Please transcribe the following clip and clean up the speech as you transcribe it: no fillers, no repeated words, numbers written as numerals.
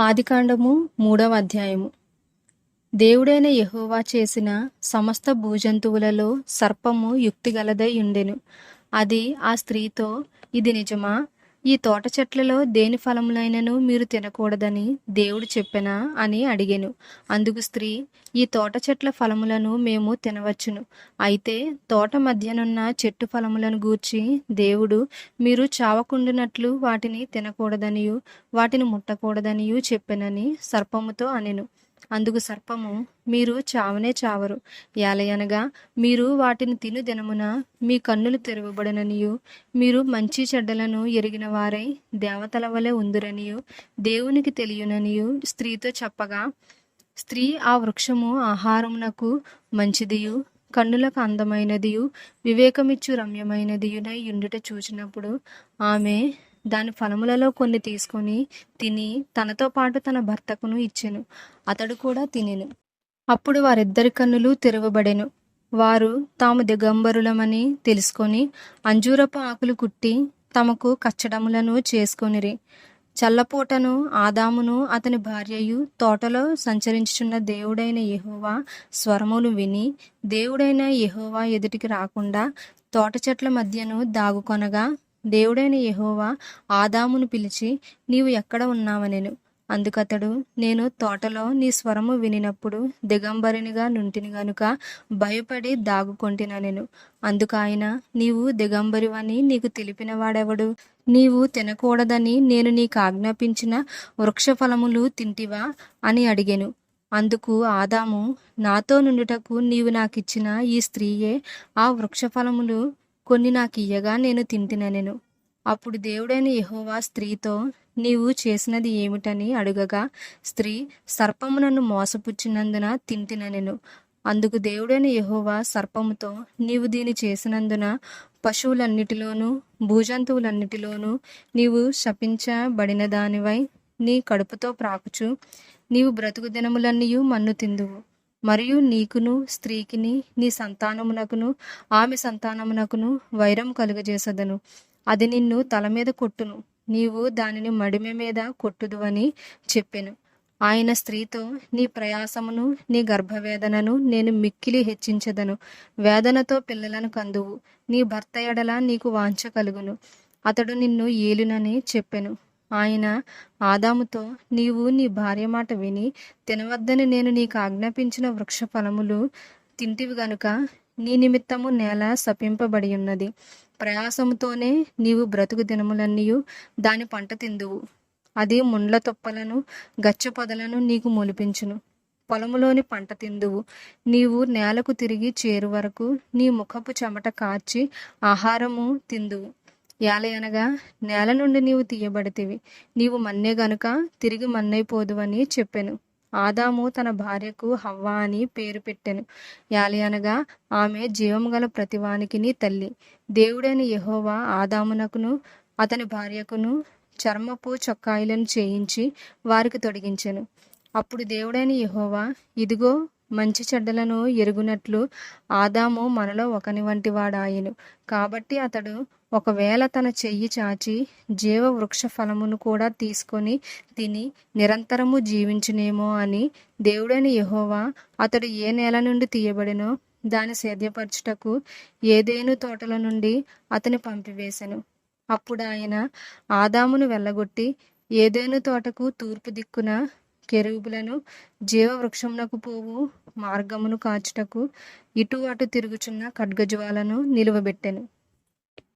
ఆదికాండము 3వ అధ్యాయము. దేవుడైన యెహోవా చేసిన సమస్త భూజంతువులలో సర్పము యుక్తిగలదై ఉండెను. అది ఆ స్త్రీతో, ఇది నిజమా? ఈ తోట చెట్లలో దేని ఫలములైనను మీరు తినకూడదని దేవుడు చెప్పెనా అని అడిగెను. అందుకు స్త్రీ, ఈ తోట చెట్ల ఫలములను మేము తినవచ్చును. అయితే తోట మధ్యనున్న చెట్టు ఫలములను గూర్చి దేవుడు మీరు చావకుండునట్లు వాటిని తినకూడదనియు వాటిని ముట్టకూడదనియు చెప్పెనని సర్పముతో అనెను. అందుకు సర్పము, మీరు చావనే చావరు, ఏలయనగా మీరు వాటిని తిను దినమున మీ కన్నులు తెరవబడననియు మీరు మంచి చెడ్డలను ఎరిగిన వారై దేవతల వలె ఉందురనియు దేవునికి తెలియననియు స్త్రీతో చెప్పగా, స్త్రీ ఆ వృక్షము ఆహారమునకు మంచిదియు కన్నులకు అందమైనదియు వివేకమిచ్చు రమ్యమైనదియునై యుండుట చూచినప్పుడు ఆమె దాని ఫలములలో కొన్ని తీసుకొని తిని తనతో పాటు తన భర్తకును ఇచ్చెను. అతడు కూడా తినెను. అప్పుడు వారిద్దరి కన్నులు తెరవబడెను. వారు తాము దిగంబరులమని తెలుసుకొని అంజూరపు ఆకులు కుట్టి తమకు కచ్చడములను చేసుకొనిరి. చల్లపూటను ఆదామును అతని భార్యయు తోటలో సంచరించుచున్న దేవుడైన యెహోవా స్వరమును విని దేవుడైన యెహోవా ఎదుటికి రాకుండా తోట చెట్ల మధ్యను దాగుకొనగా, దేవుడైన యెహోవా ఆదామును పిలిచి, నీవు ఎక్కడ ఉన్నావనెను. అందుకతడు, నేను తోటలో నీ స్వరము వినినప్పుడు దిగంబరినిగా నుంటిని గనుక భయపడి దాగుకొంటిననెను. అందుకాయన, నీవు దిగంబరివని నీకు తెలిపిన వాడెవడు? నీవు తినకూడదని నేను నీకు ఆజ్ఞాపించిన వృక్ష ఫలములు తింటివా అని అడిగెను. అందుకు ఆదాము, నాతో నుండుటకు నీవు నాకిచ్చిన ఈ స్త్రీయే ఆ వృక్ష ఫలములు కొన్ని నాకియ్యగా నేను తింటిననెను. అప్పుడు దేవుడైన యెహోవా స్త్రీతో, నీవు చేసినది ఏమిటని అడుగగా, స్త్రీ, సర్పము నన్ను మోసపుచ్చినందున తింటిననెను. అందుకు దేవుడైన యెహోవా సర్పముతో, నీవు దీని చేసినందున పశువులన్నిటిలోనూ భూజంతువులన్నిటిలోనూ నీవు శపించబడిన దానివై నీ కడుపుతో ప్రాకుచు నీవు బ్రతుకు దినములన్నీయు మన్ను తిందువు. మరియు నీకును స్త్రీకిని నీ సంతానమునకును ఆమె సంతానమునకును వైరం కలుగజేసదను. అది నిన్ను తల మీద కొట్టును, నీవు దానిని మడిమె మీద కొట్టుదువని చెప్పెను. ఆయన స్త్రీతో, నీ ప్రయాసమును నీ గర్భవేదనను నేను మిక్కిలి హెచ్చించెదను. వేదనతో పిల్లలను కందువు. నీ భర్త ఎడల నీకు వాంఛ కలుగును, అతడు నిన్ను ఏలునని చెప్పెను. ఆయన ఆదాముతో, నీవు నీ భార్య మాట విని తినవద్దని నేను నీకు ఆజ్ఞాపించిన వృక్ష ఫలములు తింటివి గనుక నీ నిమిత్తము నేల శపింపబడి ఉన్నది. ప్రయాసముతోనే నీవు బ్రతుకు దినములన్నీయు దాని పంట తిందువు. అది ముండ్ల తుప్పలను గచ్చ పొదలను నీకు మొలిపించును. పొలములోని పంట తిందువు. నీవు నేలకు తిరిగి చేరు వరకు నీ ముఖపు చెమట కార్చి ఆహారము తిందువు. ఏలయనగా నేల నుండి నీవు తీయబడితివి, నీవు మన్నే గనుక తిరిగి మన్నైపోదువని చెప్పెను. ఆదాము తన భార్యకు హవ్వ అని పేరు పెట్టెను. ఏలయనగా ఆమె జీవము గల ప్రతివానికిని తల్లి. దేవుడైన యెహోవా ఆదామునకును అతని భార్యకును చర్మపు చొక్కాయిలను చేయించి వారికి తొడిగించెను. అప్పుడు దేవుడైన యెహోవా, ఇదిగో, మంచి చెడ్డలను ఎరుగునట్లు ఆదాము మనలో ఒకని వంటి వాడాయెను. కాబట్టి అతడు ఒకవేళ తన చెయ్యి చాచి జీవ వృక్ష ఫలమును కూడా తీసుకొని తిని నిరంతరము జీవించునేమో అని దేవుడైన యెహోవా అతడు ఏ నేల నుండి తీయబడినో దాని సేద్యపరచుటకు ఏదేను తోటల నుండి అతని పంపివేశెను. అప్పుడు ఆయన ఆదామును వెళ్ళగొట్టి ఏదేను తోటకు తూర్పు దిక్కున కెరూబులను జీవవృక్షమునకు పోవు మార్గమును కాచుటకు ఇటు అటు తిరుగుచున్న ఖడ్గజ్వాలను నిలువబెట్టెను.